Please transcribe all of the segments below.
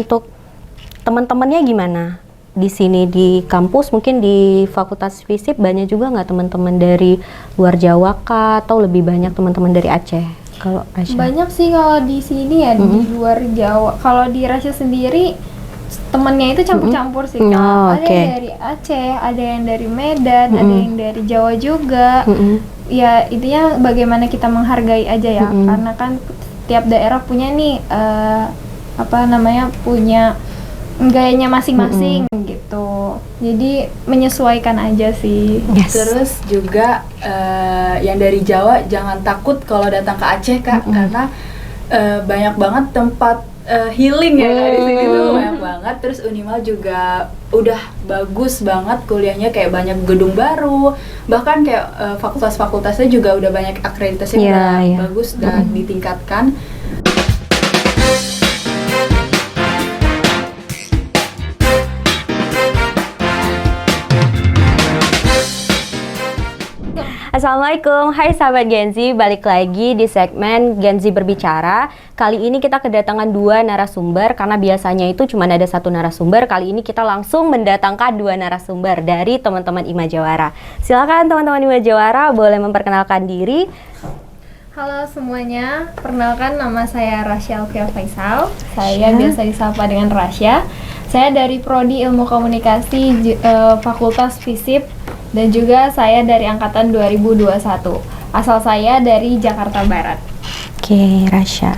untuk teman-temannya gimana? Di sini di kampus, mungkin di Fakultas FISIP banyak juga nggak teman-teman dari luar Jawa kah, atau lebih banyak teman-teman dari Aceh? Kalau Rasya? Banyak sih kalau di sini ya, di luar Jawa. Kalau di Rasya sendiri temennya itu campur-campur sih Kak. Ada yang dari Aceh, ada yang dari Medan, ada yang dari Jawa juga. Ya intinya bagaimana kita menghargai aja ya, karena kan tiap daerah punya nih punya gayanya masing-masing gitu. Jadi menyesuaikan aja sih. Terus juga yang dari Jawa jangan takut kalau datang ke Aceh Kak, karena banyak banget tempat healing ya di sini tuh banyak banget. Terus Unimal juga udah bagus banget kuliahnya, kayak banyak gedung baru, bahkan kayak fakultas-fakultasnya juga udah banyak akreditasinya bagus dan ditingkatkan. Assalamualaikum, hai sahabat Genzi, balik lagi di segmen Genzi Berbicara. Kali ini kita kedatangan 2 narasumber, karena biasanya itu cuma ada 1 narasumber. Kali ini kita langsung mendatangkan 2 narasumber dari teman-teman Imajawara. Silakan teman-teman Imajawara, boleh memperkenalkan diri. Halo semuanya, perkenalkan nama saya Rasya Alfia Faisal. Saya biasa disapa dengan Rasya. Saya dari Prodi Ilmu Komunikasi Fakultas FISIP, dan juga saya dari angkatan 2021. Asal saya dari Jakarta Barat. Oke, Rasya.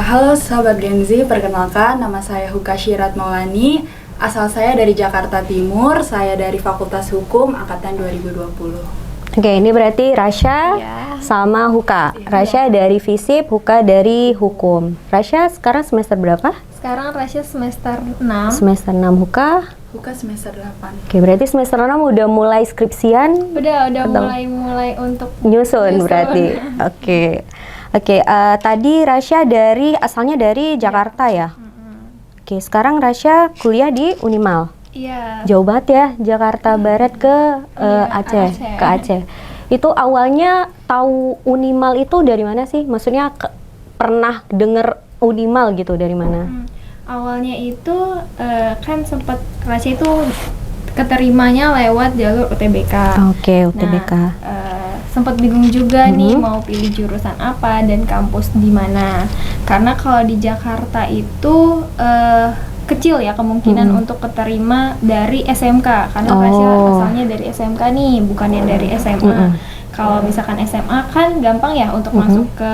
Halo sahabat Genzi, perkenalkan nama saya Huka Syirat Maulani. Asal saya dari Jakarta Timur, saya dari Fakultas Hukum angkatan 2020. Oke, ini berarti Rasya sama Huka. Rasya dari FISIP, Huka dari Hukum. Rasya sekarang semester berapa? Sekarang Rasya semester 6. Semester 6, Huka semester 8. Oke, berarti semester 6 udah mulai skripsian? Udah mulai untuk nyusun berarti. Oke, tadi Rasya asalnya dari Jakarta ya? Oke, sekarang Rasya kuliah di Unimal? Iya. Jauh banget ya, Jakarta Barat ke Aceh. Itu awalnya tahu Unimal itu dari mana sih? Maksudnya pernah denger Unimal gitu dari mana? Awalnya itu kan sempat Rasya itu keterimanya lewat jalur UTBK. Oke, UTBK. Nah, sempat bingung juga nih mau pilih jurusan apa dan kampus di mana. Karena kalau di Jakarta itu kecil ya kemungkinan untuk keterima dari SMK, karena Rasya asalnya dari SMK nih, bukan yang dari SMA. Kalau misalkan SMA kan gampang ya untuk masuk ke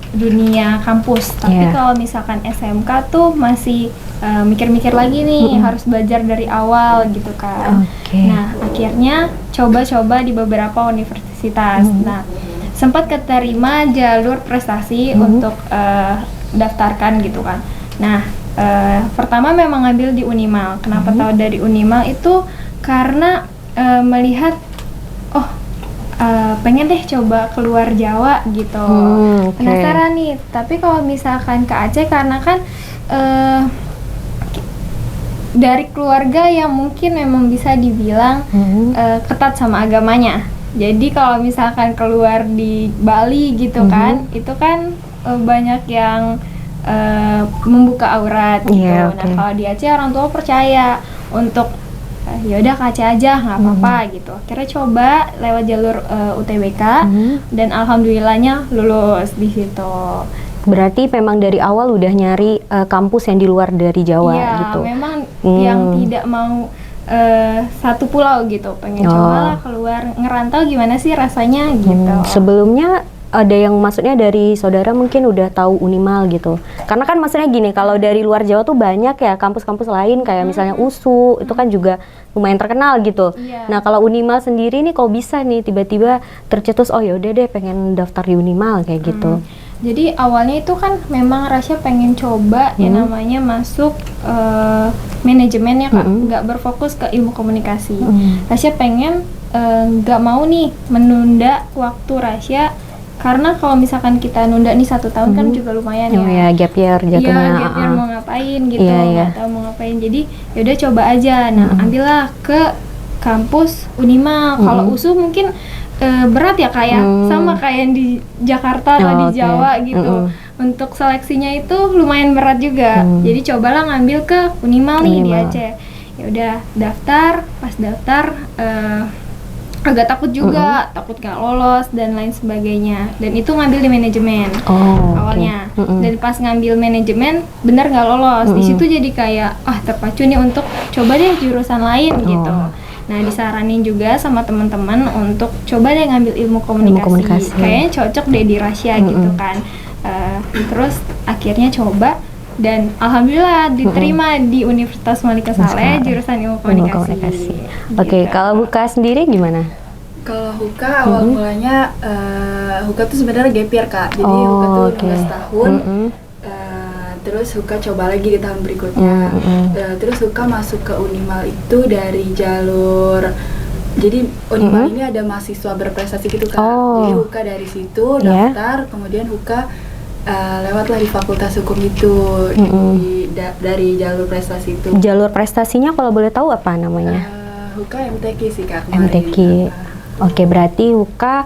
dunia kampus, tapi kalau misalkan SMK tuh masih mikir-mikir lagi nih, harus belajar dari awal gitu kan. Nah, akhirnya coba-coba di beberapa universitas. Nah, sempat keterima jalur prestasi untuk daftarkan gitu kan. Nah, pertama memang ngambil di Unimal. Kenapa tahu dari Unimal itu karena melihat pengen deh coba keluar Jawa gitu. Penasaran nih, tapi kalau misalkan ke Aceh karena kan dari keluarga yang mungkin memang bisa dibilang ketat sama agamanya. Jadi kalau misalkan keluar di Bali gitu kan, itu kan banyak yang membuka aurat gitu. Nah, kalau di Aceh orang tua percaya untuk ya udah ke Aceh aja, nggak apa-apa gitu. Akhirnya coba lewat jalur UTBK dan alhamdulillahnya lulus di situ. Berarti memang dari awal udah nyari kampus yang di luar dari Jawa gitu. Iya, memang yang tidak mau satu pulau gitu, pengen coba lah keluar, ngerantau gimana sih rasanya gitu. Sebelumnya ada yang maksudnya dari saudara mungkin udah tahu Unimal gitu. Karena kan maksudnya gini, kalau dari luar Jawa tuh banyak ya kampus-kampus lain kayak misalnya USU, itu kan juga lumayan terkenal gitu. Nah, kalau Unimal sendiri nih kok bisa nih tiba-tiba tercetus ya udah deh pengen daftar di Unimal kayak gitu. Jadi awalnya itu kan memang Rasya pengen coba yang namanya masuk manajemen ya Kak, nggak berfokus ke ilmu komunikasi. Rasya pengen nggak mau nih menunda waktu Rasya, karena kalau misalkan kita nunda nih 1 tahun kan juga lumayan ya. Gap year jatuhnya. Iya, gap year mau ngapain gitu, nggak tahu mau ngapain. Jadi yaudah coba aja. Nah, ambillah ke kampus Unimal. Kalau USU mungkin berat ya kayak sama kayak yang di Jakarta atau di Jawa gitu. untuk seleksinya itu lumayan berat juga. Jadi cobalah ngambil ke Unimal nih di Unimal. Aceh. Ya udah daftar, pas daftar agak takut juga, takut gak lolos dan lain sebagainya. Dan itu ngambil di manajemen awalnya. Dan pas ngambil manajemen bener gak lolos. Di situ jadi kayak terpacu nih untuk coba deh jurusan lain gitu. Nah, disaranin juga sama teman-teman untuk coba deh ngambil ilmu komunikasi. Kayaknya cocok deh di Rasya gitu kan. Terus akhirnya coba dan alhamdulillah diterima di Universitas Malika Saleh jurusan ilmu komunikasi. Oke, kalau Huka sendiri gimana? Kalau Huka awal mulanya Huka tuh sebenarnya gap year Kak. Jadi Huka tuh 16 tahun. Terus Huka coba lagi di tahun berikutnya. Terus Huka masuk ke Unimal itu dari jalur. Jadi Unimal ini ada mahasiswa berprestasi gitu Kak. Jadi Huka dari situ daftar, kemudian Huka lewatlah di Fakultas Hukum itu dari jalur prestasi itu. Jalur prestasinya kalau boleh tahu apa namanya? Huka MTQ sih Kak. MTQ. Oke, berarti Huka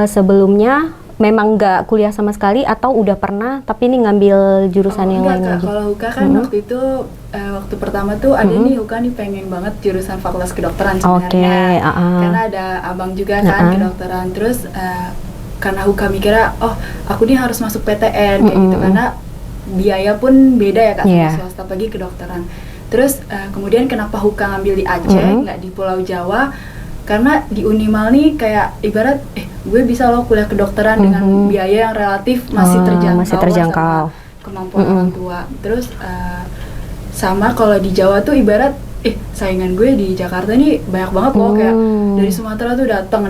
sebelumnya memang nggak kuliah sama sekali atau udah pernah tapi ini ngambil jurusan yang lain lagi? Kalau Huka kan waktu itu waktu pertama tuh ada nih Huka nih pengen banget jurusan Fakultas Kedokteran sebenarnya. Karena ada abang juga kan kedokteran. Terus karena Huka mikirnya, aku nih harus masuk PTN kayak gitu karena biaya pun beda ya Kak sama swasta pagi kedokteran. Terus kemudian kenapa Huka ngambil di Aceh nggak di Pulau Jawa? Karena di Unimal nih kayak ibarat gue bisa loh kuliah kedokteran dengan biaya yang relatif masih terjangkau sama kemampuan orang tua. Terus sama kalau di Jawa tuh ibarat saingan gue di Jakarta nih banyak banget loh kayak dari Sumatera tuh datang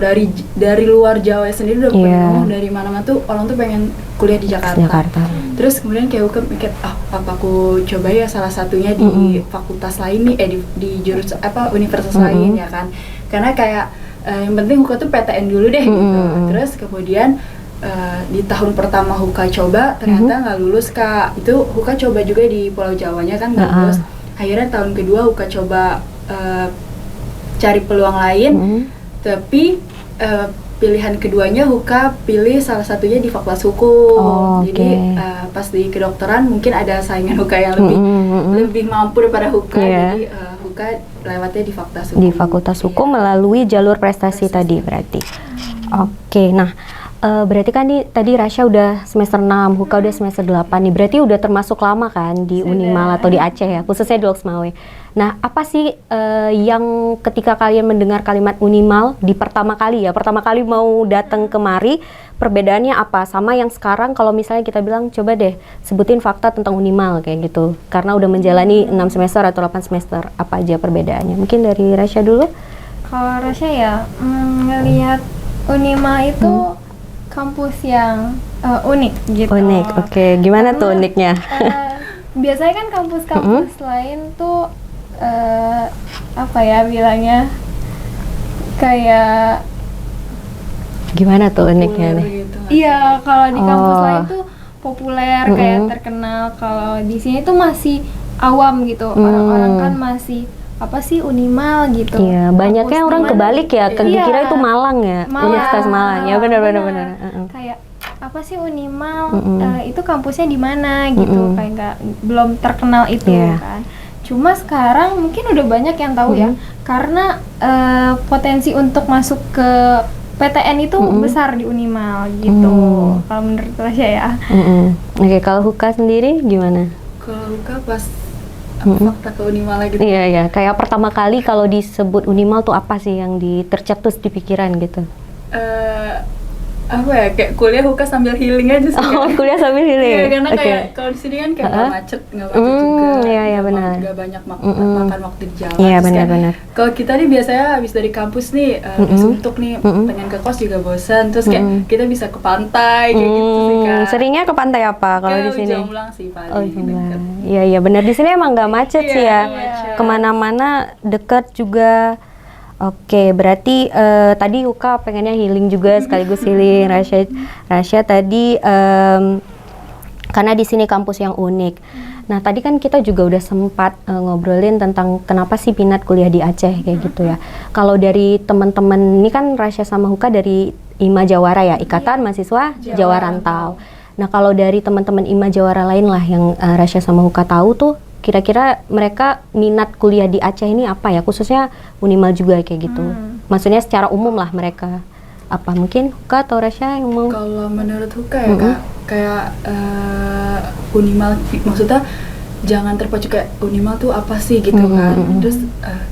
dari luar Jawa sendiri udah pengen ngomong dari mana-mana tuh orang tuh pengen kuliah di Jakarta. Terus kemudian kayak gue mikir apa aku coba ya salah satunya di fakultas lain nih di jurusan universitas lain ya kan. Karena kayak yang penting Huka tuh PTN dulu deh gitu. Terus kemudian di tahun pertama Huka coba ternyata nggak lulus Kak. Itu Huka coba juga di Pulau Jawanya kan nggak lulus. Akhirnya tahun kedua Huka coba cari peluang lain, tapi pilihan keduanya Huka pilih salah satunya di Fakultas Hukum. Jadi pas di kedokteran mungkin ada saingan Huka yang lebih mampu daripada Huka. Jadi Huka lewatnya di Fakultas Hukum. Di Fakultas Hukum melalui jalur prestasi tadi berarti. Oke, nah berarti kan tadi Rasya udah semester 6, Huka udah semester 8 nih. Berarti udah termasuk lama kan di Unimal atau di Aceh ya, khususnya di Loksmawe. Nah, apa sih yang ketika kalian mendengar kalimat Unimal di pertama kali mau datang kemari, perbedaannya apa sama yang sekarang kalau misalnya kita bilang coba deh sebutin fakta tentang Unimal kayak gitu. Karena udah menjalani 6 semester atau 8 semester, apa aja perbedaannya? Mungkin dari Rasya dulu. Kalau Rasya ya ngelihat Unimal itu kampus yang unik gitu. Unik, oke. Gimana tuh uniknya? Biasanya kan kampus-kampus lain tuh apa ya bilangnya kayak gimana tuh uniknya nih? Gitu, iya, kalau di kampus lain tuh populer kayak terkenal. Kalau di sini tuh masih awam gitu. Orang-orang kan masih apa sih Unimal gitu. Iya, banyaknya orang kebalik ya, kira itu Malang ya, Universitas Malang. Ya benar. Kayak apa sih Unimal? Itu kampusnya di mana gitu, kayak belum terkenal itu kan. Cuma sekarang mungkin udah banyak yang tahu ya, karena potensi untuk masuk ke PTN itu besar di Unimal gitu. Kalau menurut Rasya ya. Oke, kalau Huka sendiri gimana? Kalau Huka pas fakta ke Unimal gitu. Iya, kayak pertama kali kalau disebut Unimal tuh apa sih yang tercetus di pikiran gitu? Apa ya, kayak kuliah Huka sambil healing aja sih. Kuliah sambil healing. Iya, karena kayak kalau di sini kan kayak nggak macet juga. Iya, benar. Nggak banyak makan waktu di jalan. Iya, benar. Kalau kita nih biasanya habis dari kampus nih, suntuk nih, pengen ke kos juga bosan. Terus kayak kita bisa ke pantai kayak gitu sih Kak. Seringnya ke pantai apa kalau di sini? Jomblang sih paling. Iya, benar. Di sini emang nggak macet sih ya. Macet. Kemana-mana deket juga. Oke, berarti tadi Huka pengennya healing juga sekaligus healing. Rasya tadi karena di sini kampus yang unik. Nah, tadi kan kita juga udah sempat ngobrolin tentang kenapa sih minat kuliah di Aceh kayak gitu ya. Kalau dari teman-teman ini kan Rasya sama Huka dari IMA Jawara ya, Ikatan Mahasiswa Jawa Rantau. Nah kalau dari teman-teman IMA Jawara lain lah yang Rasya sama Huka tahu tuh, kira-kira mereka minat kuliah di Aceh ini apa ya? Khususnya Unimal juga kayak gitu. Maksudnya secara umum lah mereka. Apa mungkin Huka atau Rasya yang mau? Kalau menurut Huka ya Kak, kayak Unimal, maksudnya jangan terpacu kayak Unimal tuh apa sih gitu kan. Terus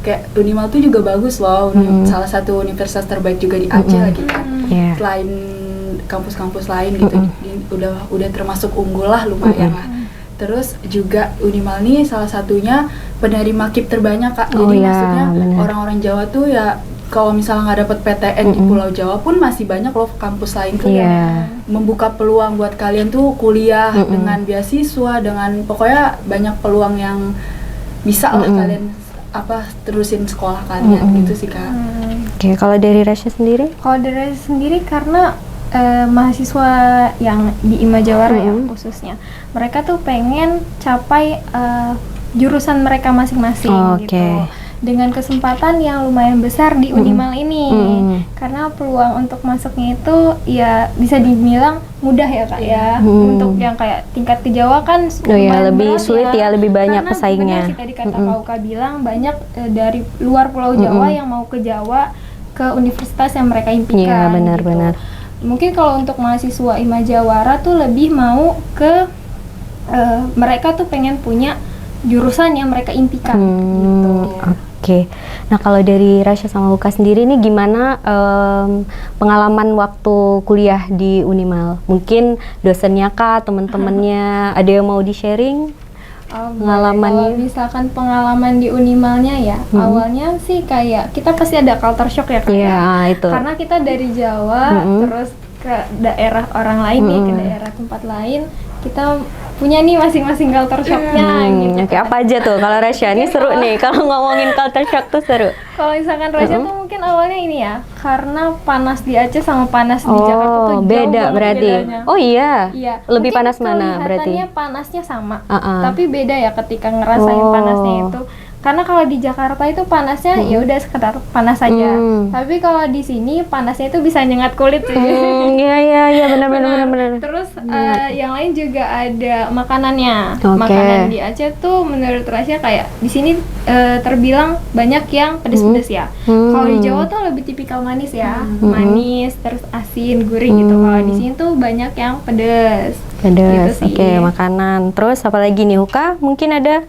kayak Unimal tuh juga bagus loh, salah satu universitas terbaik juga di Aceh lagi kan. Selain kampus-kampus lain gitu, udah termasuk unggul lah, lumayan lah. Terus juga Unimal nih salah satunya penerima KIP terbanyak Kak. Jadi maksudnya orang-orang Jawa tuh ya kalau misalnya nggak dapet PTN di Pulau Jawa pun masih banyak loh kampus lain tuh yang membuka peluang buat kalian tuh kuliah dengan beasiswa, dengan pokoknya banyak peluang yang bisa lah kalian terusin sekolah kalian gitu sih Kak. Oke, kalau dari Rasya sendiri? Kalau dari Rasya sendiri karena mahasiswa yang di IMA Jawara ya khususnya, mereka tuh pengen capai jurusan mereka masing-masing gitu, dengan kesempatan yang lumayan besar di Unimal ini. Karena peluang untuk masuknya itu ya bisa dibilang mudah ya Kak ya. Untuk yang kayak tingkat ke Jawa kan lebih sulit ya, lebih banyak karena pesaingnya. Benar sih tadi kata Kak Uka bilang banyak dari luar Pulau Jawa yang mau ke Jawa ke universitas yang mereka impikan. Iya benar-benar. Mungkin kalau untuk mahasiswa IMA Jawara tuh lebih mau ke mereka tuh pengen punya jurusan yang mereka impikan gitu. Oke. Nah kalau dari Rasya sama Huka sendiri nih gimana pengalaman waktu kuliah di Unimal? Mungkin dosennya kah, teman-temannya, ada yang mau di-sharing? Pengalamannya? Kalau misalkan pengalaman di Unimalnya ya, awalnya sih kayak kita pasti ada culture shock ya Kak ya. Itu. Karena kita dari Jawa terus ke daerah orang lain nih, ke daerah tempat lain, kita punya nih masing-masing culture shocknya gitu. Oke, apa aja tuh? Kalau Rasya ini seru nih, kalau ngomongin culture shock tuh seru. Kalau misalkan Rasya tuh mungkin awalnya ini ya, karena panas di Aceh sama panas di Jakarta tuh beda jauh berarti. bedanya. Oh iya. Lebih Mungkin panas mana berarti? kelihatannya panasnya sama, tapi beda ya ketika ngerasain panasnya itu. Karena kalau di Jakarta itu panasnya ya udah sekedar panas saja. Tapi kalau di sini panasnya itu bisa nyengat kulit sih. Iya benar. Terus yang lain juga ada makanannya. Oke. Makanan di Aceh tuh menurut Rasya kayak di sini terbilang banyak yang pedes-pedes ya. Kalau di Jawa tuh lebih tipikal manis ya. Manis, terus asin, gurih gitu. Kalau di sini tuh banyak yang pedes. Pedes. Gitu sih. Oke, makanan. Terus apa lagi nih Huka? Mungkin ada?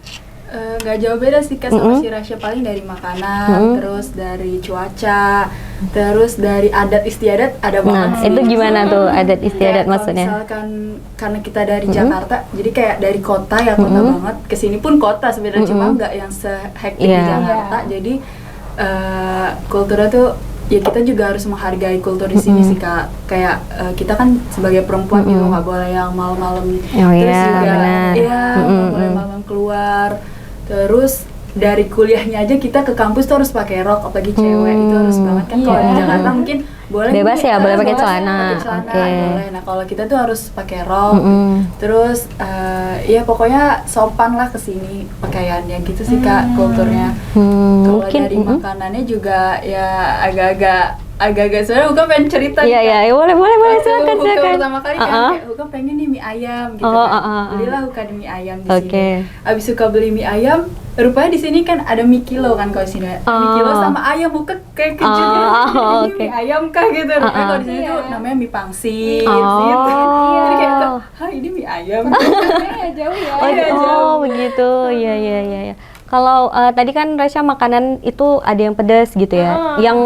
Gak jauh beda sih Kak sama si Rasya, paling dari makanan, terus dari cuaca, terus dari adat istiadat ada banget sih. Itu gimana tuh adat istiadat maksudnya? Misalkan karena kita dari Jakarta, jadi kayak dari kota ya, kota banget, kesini pun kota sebenarnya, cuma nggak yang sehektik di Jakarta. Jadi kulturnya tuh ya kita juga harus menghargai kultur di sini sih Kak. Kayak kita kan sebagai perempuan gitu nggak boleh yang malam-malam, terus juga nggak boleh malam keluar. Terus dari kuliahnya aja kita ke kampus tuh harus pakai rok, apalagi cewek itu harus banget kan. Kalau di Jakarta mungkin boleh bebas ya, boleh pakai celana. Boleh. Nah kalau kita tuh harus pakai rok. Terus ya pokoknya sopan lah kesini pakaiannya gitu sih Kak kulturnya. Kalau dari makanannya juga ya agak-agak sebenarnya Huka pengen cerita. Iya boleh silakan. Huka pertama kali kan kayak Huka pengen nih mie ayam gitu kan. Belilah Huka di mie ayam di sini. Abis Huka beli mie ayam, rupanya di sini kan ada mie kilo kan kalau di sini. Mie kilo sama ayam, Huka kayak kecil ini mie ayam kah gitu. Rupanya kalau di sini tuh namanya mie pangsit gitu. Jadi kayak ini mie ayam. Jauh ya. Begitu. Iya. Kalau tadi kan Rasya makanan itu ada yang pedas gitu ya. Yang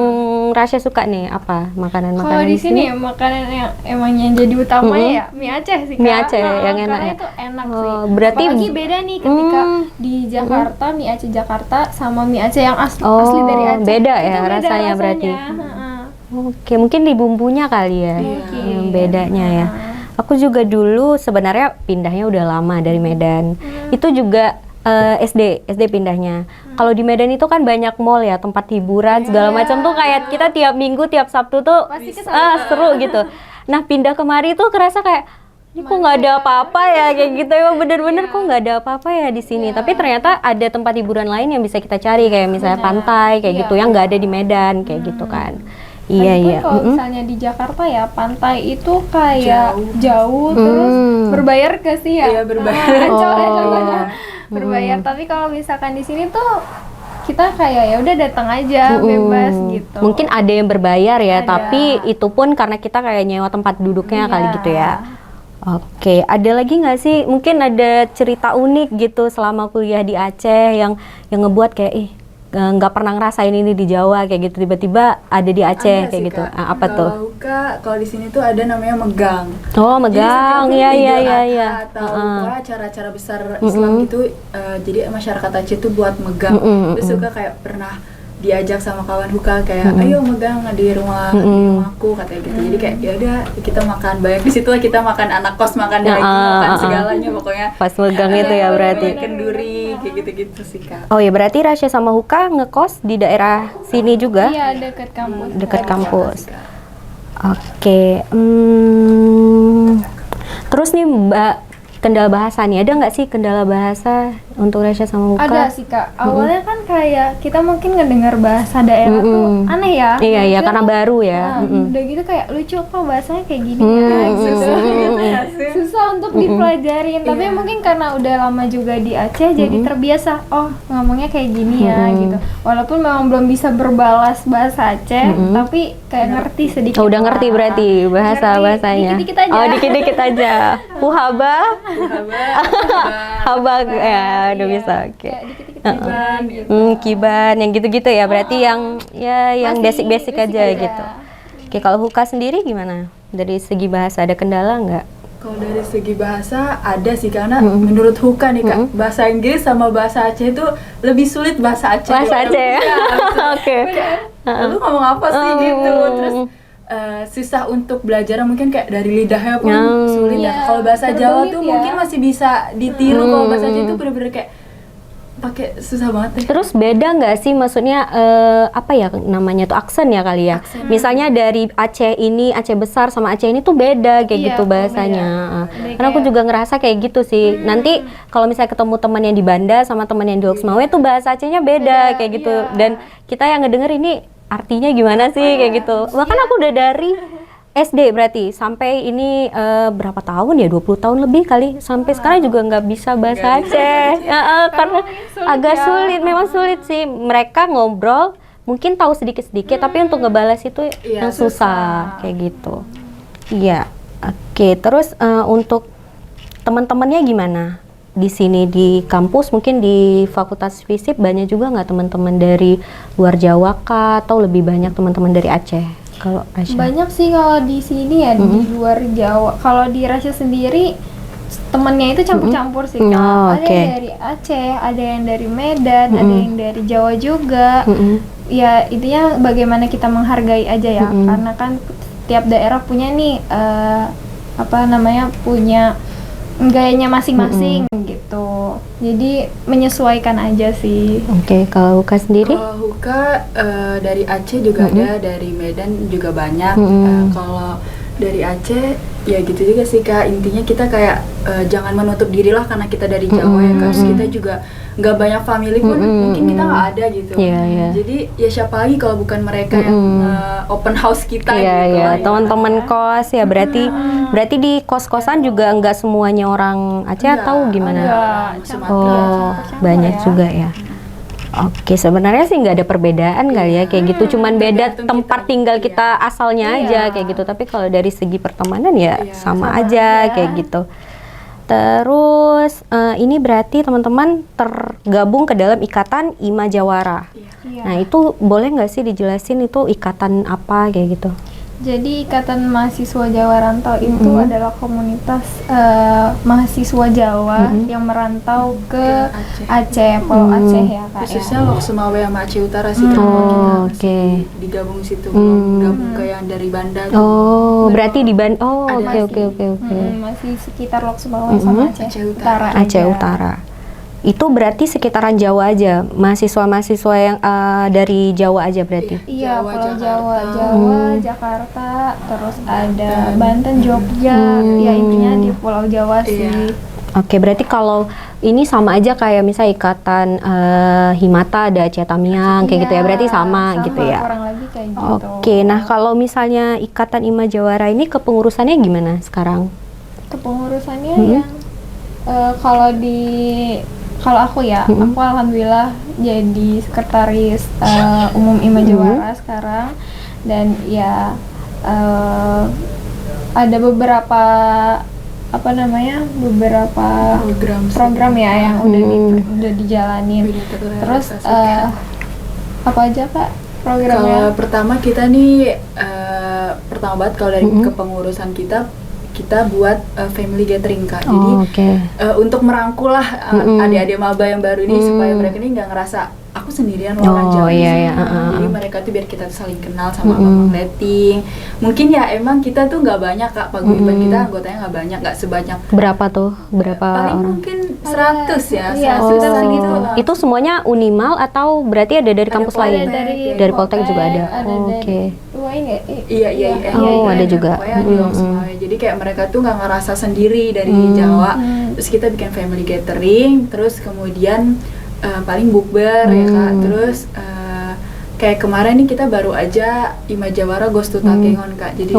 Rasya suka nih apa makanan-makanan Kalau di sini makanan yang emang yang jadi utama ya mie Aceh sih Kak. Mie Aceh yang enak karena ya. itu enak sih. Berarti apalagi beda nih ketika di Jakarta mie Aceh Jakarta sama mie Aceh yang asli dari Aceh. Beda itu ya beda rasanya berarti. Oke, mungkin di bumbunya kali ya yang bedanya ya. Aku juga dulu sebenarnya pindahnya udah lama dari Medan. Itu juga SD pindahnya. Kalau di Medan itu kan banyak mall ya, tempat hiburan segala macam tuh kayak kita tiap minggu, tiap Sabtu tuh seru gitu. Nah pindah kemari tuh kerasa kayak ini kok nggak ada apa-apa ya kayak gitu ya, bener-bener kok nggak ada apa-apa ya di sini. Tapi ternyata ada tempat hiburan lain yang bisa kita cari kayak misalnya pantai kayak gitu yang nggak ada di Medan kayak gitu kan. Iya, Lagipun iya. kalau misalnya di Jakarta ya pantai itu kayak jauh terus berbayar ke sih ya. Iya, berbayar. Contohnya berbayar. Tapi kalau misalkan di sini tuh kita kayak ya udah datang aja bebas gitu. Mungkin ada yang berbayar ya, Ada. tapi itu pun karena kita kayak nyewa tempat duduknya kali Iya. gitu ya. Oke, ada lagi nggak sih? Mungkin ada cerita unik gitu selama kuliah di Aceh yang ngebuat kayak nggak pernah ngerasain ini di Jawa kayak gitu, tiba-tiba ada di Aceh Ada kayak sih, gitu. Kak. Apa tuh? Kalau di sini tuh ada namanya megang. Oh, Jadi megang. setiap Iya, Idul iya, Adha iya. Atau pokoknya acara-acara besar Islam gitu, jadi masyarakat Aceh tuh buat megang. Terus suka kayak pernah diajak sama kawan Huka kayak ayo megang di rumahku katanya gitu. Jadi kayak ya udah kita makan banyak di situ lah, kita makan anak kos, makan daging, makan segalanya pokoknya. Pas megang itu ya berarti. Banyak kenduri kayak gitu-gitu sih, Kak. Oh ya, berarti Rasya sama Huka ngekos di daerah sini juga? Iya, dekat kampus. Dekat kampus. Iya, Kak. Oke. Terus nih Mbak, kendala bahasa nih, ada nggak sih kendala bahasa untuk Rasya sama Huka? Ada sih Kak. Awalnya kan kayak kita mungkin ngedengar bahasa daerah tuh aneh ya. Iya, iya, Lucu. karena baru ya. Nah, udah gitu kayak lucu kok bahasanya kayak gini ya gitu. Susah untuk dipelajarin. Tapi mungkin karena udah lama juga di Aceh jadi terbiasa. Oh, ngomongnya kayak gini ya gitu. Walaupun memang belum bisa berbalas bahasa Aceh, tapi kayak ngerti sedikit. Oh, udah ngerti lah. berarti bahasanya. Dikit-dikit aja. Oh, dikit-dikit aja. Huhaba, haba ya, udah bisa. Oke. Kayak dikit-dikit aja gitu. Kiban yang gitu-gitu ya. Berarti yang yang Masih basic-basic basic aja aja. gitu. Oke, kalau Huka sendiri gimana? Dari segi bahasa ada kendala nggak? Kalau dari segi bahasa ada sih, karena menurut Huka nih Kak, bahasa Inggris sama bahasa Aceh itu lebih sulit bahasa Aceh. Bahasa Aceh ya? Oke. Lu ngomong apa sih gitu, terus susah untuk belajar mungkin kayak dari lidahnya pun sulit ya. Iya, Kalau bahasa Jawa berbelit tuh ya. mungkin masih bisa ditiru, kalau bahasa Aceh itu bener-bener kayak pakai susah banget deh. Terus beda nggak sih, maksudnya apa ya namanya tuh, aksen ya kali ya? Misalnya dari Aceh ini, Aceh besar sama Aceh ini tuh beda kayak Iya, gitu bahasanya. Karena aku juga ngerasa kayak gitu sih. Nanti kalau misalnya ketemu teman yang di Banda sama teman yang di Loksmawe tuh bahasa Acehnya beda kayak gitu. Dan kita yang ngedenger ini artinya gimana sih kayak gitu. Bahkan aku udah dari SD berarti sampai ini berapa tahun ya, 20 tahun lebih kali, sampai sekarang juga nggak bisa bahasa Aceh. Karena agak sulit, memang sulit sih. Mereka ngobrol mungkin tahu sedikit-sedikit, tapi untuk ngebalas itu yang susah kayak gitu. Iya. Oke, terus untuk teman-temannya gimana? Di sini di kampus, mungkin di Fakultas FISIP banyak juga nggak teman-teman dari luar Jawa kah, atau lebih banyak teman-teman dari Aceh? Kalau Rasya? Banyak sih kalau di sini ya, di luar Jawa. Kalau di Rasya sendiri temennya itu campur-campur sih Kak. Ada yang dari Aceh, ada yang dari Medan, ada yang dari Jawa juga. Ya intinya bagaimana kita menghargai aja ya, karena kan tiap daerah punya nih punya gayanya masing-masing gitu. Jadi menyesuaikan aja sih. Oke, kalau Huka sendiri? Kalau Huka dari Aceh juga ada, dari Medan juga banyak. Kalau dari Aceh ya gitu juga sih Kak, intinya kita kayak jangan menutup diri lah karena kita dari Jawa ya Kak. Terus kita juga nggak banyak family pun, mungkin kita nggak ada gitu. Jadi ya siapa lagi kalau bukan mereka yang open house kita gitu. Iya, teman-teman kos ya, berarti di kos-kosan juga nggak semuanya orang Aceh atau gimana? Oh, banyak juga ya. Oke, sebenarnya sih nggak ada perbedaan kali ya kayak gitu, cuman beda tempat tinggal kita asalnya aja kayak gitu. Tapi kalau dari segi pertemanan ya sama aja kayak gitu. Terus ini berarti teman-teman tergabung ke dalam ikatan IMA Jawara. Nah itu boleh nggak sih dijelasin itu ikatan apa kayak gitu? Jadi Ikatan Mahasiswa Jawa Rantau itu adalah komunitas mahasiswa Jawa yang merantau ke Aceh, Pulau Aceh ya Kak. Khususnya Loksmawe sama Aceh Utara sih kita masih digabung situ, belum gabung ke yang dari Banda. Oh, berarti di Banda. Oh, oke. Masih sekitar Loksmawe sama Aceh Utara. Aceh Utara. Itu berarti sekitaran Jawa aja, mahasiswa-mahasiswa yang dari Jawa aja berarti? Iya, Pulau Jawa, Jakarta, terus ada Banten, Jogja, ya intinya di Pulau Jawa sih. Oke, berarti kalau ini sama aja kayak misalnya ikatan Himata ada Aceh Tamiang kayak gitu ya, berarti sama gitu ya. Kurang lebih kayak gitu. Oke, nah kalau misalnya ikatan Ima Jawara ini kepengurusannya gimana sekarang? Kepengurusannya yang kalau aku ya, aku alhamdulillah jadi sekretaris umum Ima Jawara sekarang, dan ya ada beberapa program ya yang udah dijalanin. Terus apa aja Kak programnya? Kalau pertama kita nih pertama banget kalau dari kepengurusan kita buat family gathering Kak. Jadi untuk merangkul lah adik-adik maba yang baru ini supaya mereka ini nggak ngerasa aku sendirian orang jauh di sini. Jadi mereka tuh biar kita tuh saling kenal sama abang letting. Mungkin ya emang kita tuh nggak banyak Kak, paguyuban kita anggotanya nggak banyak, nggak sebanyak. Berapa tuh? Berapa paling orang? mungkin 100 ya. Iya, 100 segitu. Itu semuanya Unimal atau berarti ada dari kampus lain? Dari Poltek juga ada. Oke. Iya. Ada juga. Jadi kayak mereka tuh nggak ngerasa sendiri dari Jawa. Terus kita bikin family gathering, terus kemudian paling bukber ya Kak. Terus kayak kemarin nih kita baru aja Ima Jawara Goes to Takengon Kak. Jadi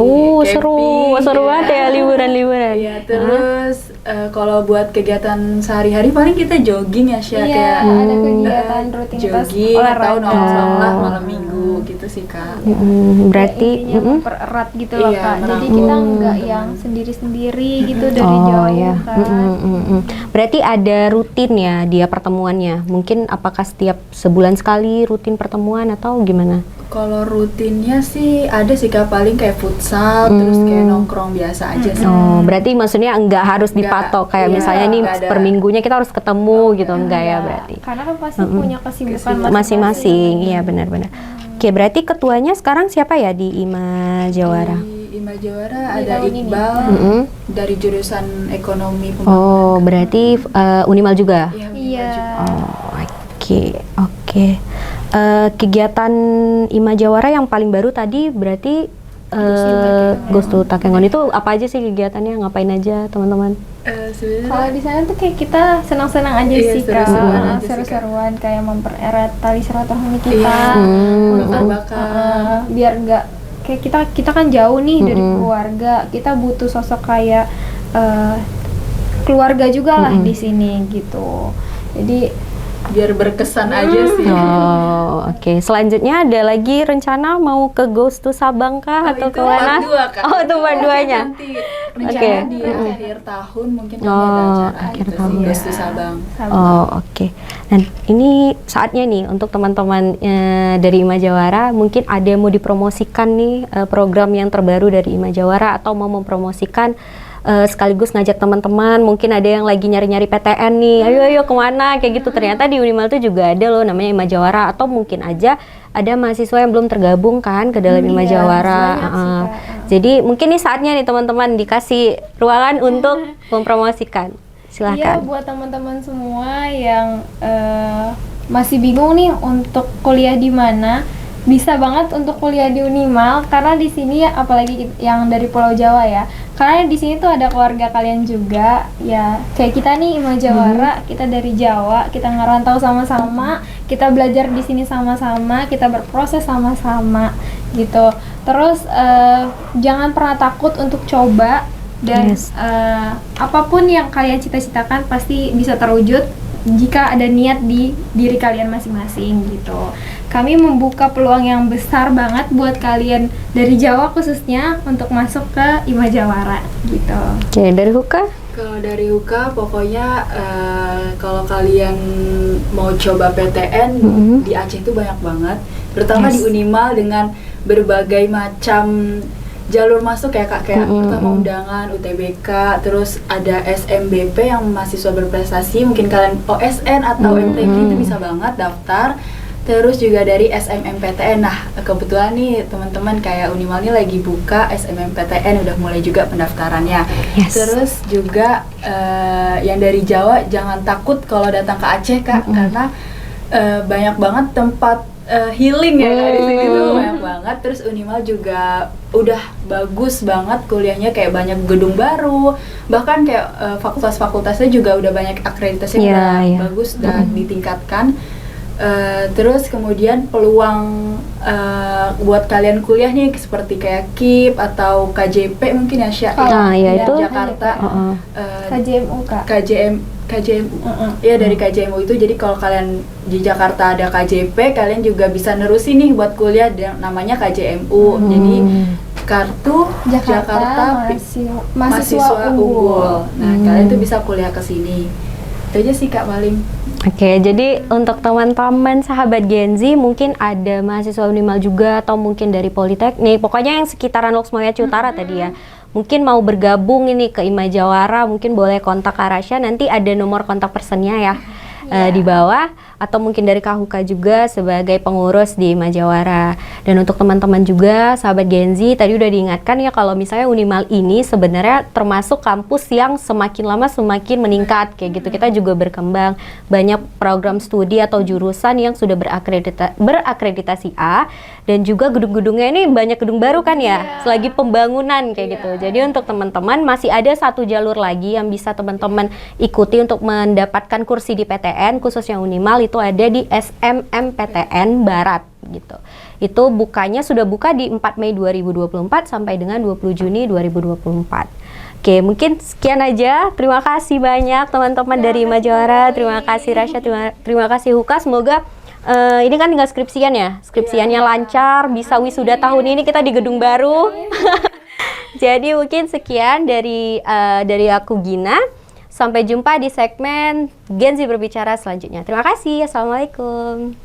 seru banget ya liburan-liburan. Iya, terus kalau buat kegiatan sehari-hari paling kita jogging ya Syah, kayak ada kegiatan rutinitas jogging atau olahraga nongkrong lah malam minggu gitu sih Kak. Berarti intinya mempererat gitu loh Iya, Kak. Jadi merangkul kita nggak teman. yang sendiri-sendiri gitu dari jauh kan. Berarti ada rutin ya dia pertemuannya. Mungkin apakah setiap sebulan sekali rutin pertemuan atau gimana? Kalau rutinnya sih ada sih Kak, paling kayak futsal terus kayak nongkrong biasa aja sih. Oh, berarti maksudnya enggak harus dipatok kayak iya, misalnya nih nggak ada. per minggunya kita harus ketemu gitu, enggak ya berarti. Karena kan pasti punya kesibukan Masing-masing, iya benar-benar. Oke, berarti ketuanya sekarang siapa ya di Ima Jawara? Di Ima Jawara Di ada tahun ini. Iqbal dari jurusan ekonomi Oh, berarti Unimal juga? Iya. Oh, oke. Kegiatan Ima Jawara yang paling baru tadi berarti Goes to Takengon itu apa aja sih kegiatannya? Ngapain aja teman-teman? Sebenarnya Kalau di sana tuh kayak kita senang-senang aja Iya, sih Kak. seru-seruan aja sih, Seru-seruan kayak mempererat tali silaturahmi kita. bakar. Biar nggak kayak kita kan jauh nih dari keluarga. Kita butuh sosok kayak keluarga juga lah di sini gitu. Jadi biar berkesan aja sih. Oh, oke. Selanjutnya ada lagi rencana mau ke Goes to Sabang kah atau ke mana? Oh, itu part 2-nya. Nanti rencana di akhir tahun mungkin kami ada acara akhir gitu tahun sih, ya. Goes to Sabang. Oh, oke. Dan ini saatnya nih untuk teman-teman dari Ima Jawara, mungkin ada yang mau dipromosikan nih program yang terbaru dari Ima Jawara atau mau mempromosikan sekaligus ngajak teman-teman, mungkin ada yang lagi nyari-nyari PTN nih, ayo kemana kayak gitu. Ternyata di Unimal tuh juga ada loh namanya Ima Jawara, atau mungkin aja ada mahasiswa yang belum tergabung kan ke dalam Ima Jawara. Jadi mungkin nih saatnya nih teman-teman dikasih ruangan untuk mempromosikan. Iya, Silakan. buat teman-teman semua yang masih bingung nih untuk kuliah di mana, bisa banget untuk kuliah di Unimal karena di sini ya, apalagi yang dari Pulau Jawa ya. Karena di sini tuh ada keluarga kalian juga ya, kayak kita nih Ima Jawara, kita dari Jawa, kita ngerantau sama-sama, kita belajar di sini sama-sama, kita berproses sama-sama gitu. Terus jangan pernah takut untuk coba dan apapun yang kalian cita-citakan pasti bisa terwujud jika ada niat di diri kalian masing-masing gitu. Kami membuka peluang yang besar banget buat kalian dari Jawa khususnya untuk masuk ke Ima Jawara gitu. Oke, dari Huka? Kalau dari Huka pokoknya kalau kalian mau coba PTN di Aceh itu banyak banget, terutama di Unimal dengan berbagai macam jalur masuk ya Kak, kayak pertama undangan UTBK, terus ada SMBP yang mahasiswa berprestasi, mungkin kalian OSN atau MTQ itu bisa banget daftar. Terus juga dari SMMPTN. Nah, kebetulan nih teman-teman kayak Unimal ini lagi buka SMMPTN, udah mulai juga pendaftarannya. Terus juga yang dari Jawa jangan takut kalau datang ke Aceh Kak, karena banyak banget tempat healing ya Kak, di sini tuh banyak banget. Terus Unimal juga udah bagus banget kuliahnya, kayak banyak gedung baru, bahkan kayak fakultas-fakultasnya juga udah banyak akreditasinya, udah bagus dan ditingkatkan. Terus kemudian peluang buat kalian kuliah nih seperti kayak KIP atau KJP mungkin ya itu Jakarta, KJMU Kak. KJMU. Ya dari KJMU itu, jadi kalau kalian di Jakarta ada KJP, kalian juga bisa nerusin nih buat kuliah namanya KJMU. Jadi kartu Jakarta mahasiswa unggul. Nah, kalian tuh bisa kuliah ke sini. Itu aja sih Kak paling. Oke, jadi untuk teman-teman sahabat Gen Z mungkin ada mahasiswa Unimal juga atau mungkin dari Politeknik, pokoknya yang sekitaran Loksmoyaci Utara tadi ya. Mungkin mau bergabung ini ke Imajawara, mungkin boleh kontak Arasha, nanti ada nomor kontak personnya ya di bawah, atau mungkin dari Kahuka juga sebagai pengurus di Imajawara. Dan untuk teman-teman juga sahabat Gen Z, tadi udah diingatkan ya kalau misalnya Unimal ini sebenarnya termasuk kampus yang semakin lama semakin meningkat kayak gitu. Kita juga berkembang, banyak program studi atau jurusan yang sudah berakreditasi A, dan juga gedung-gedungnya ini banyak gedung baru kan ya, selagi pembangunan kayak gitu. Jadi untuk teman-teman masih ada satu jalur lagi yang bisa teman-teman ikuti untuk mendapatkan kursi di PTN, khususnya Unimal itu ada di SMMPTN Barat gitu. Itu sudah buka di 4 Mei 2024 sampai dengan 20 Juni 2024. Oke, mungkin sekian aja. Terima kasih banyak teman-teman dari Imajawara. Terima kasih Rasha, terima kasih Huka. Semoga ini kan tinggal skripsian ya. Skripsiannya lancar, bisa wisuda tahun ini kita di gedung baru. Jadi mungkin sekian dari aku Gina. Sampai jumpa di segmen Gen Z Berbicara selanjutnya. Terima kasih. Assalamualaikum.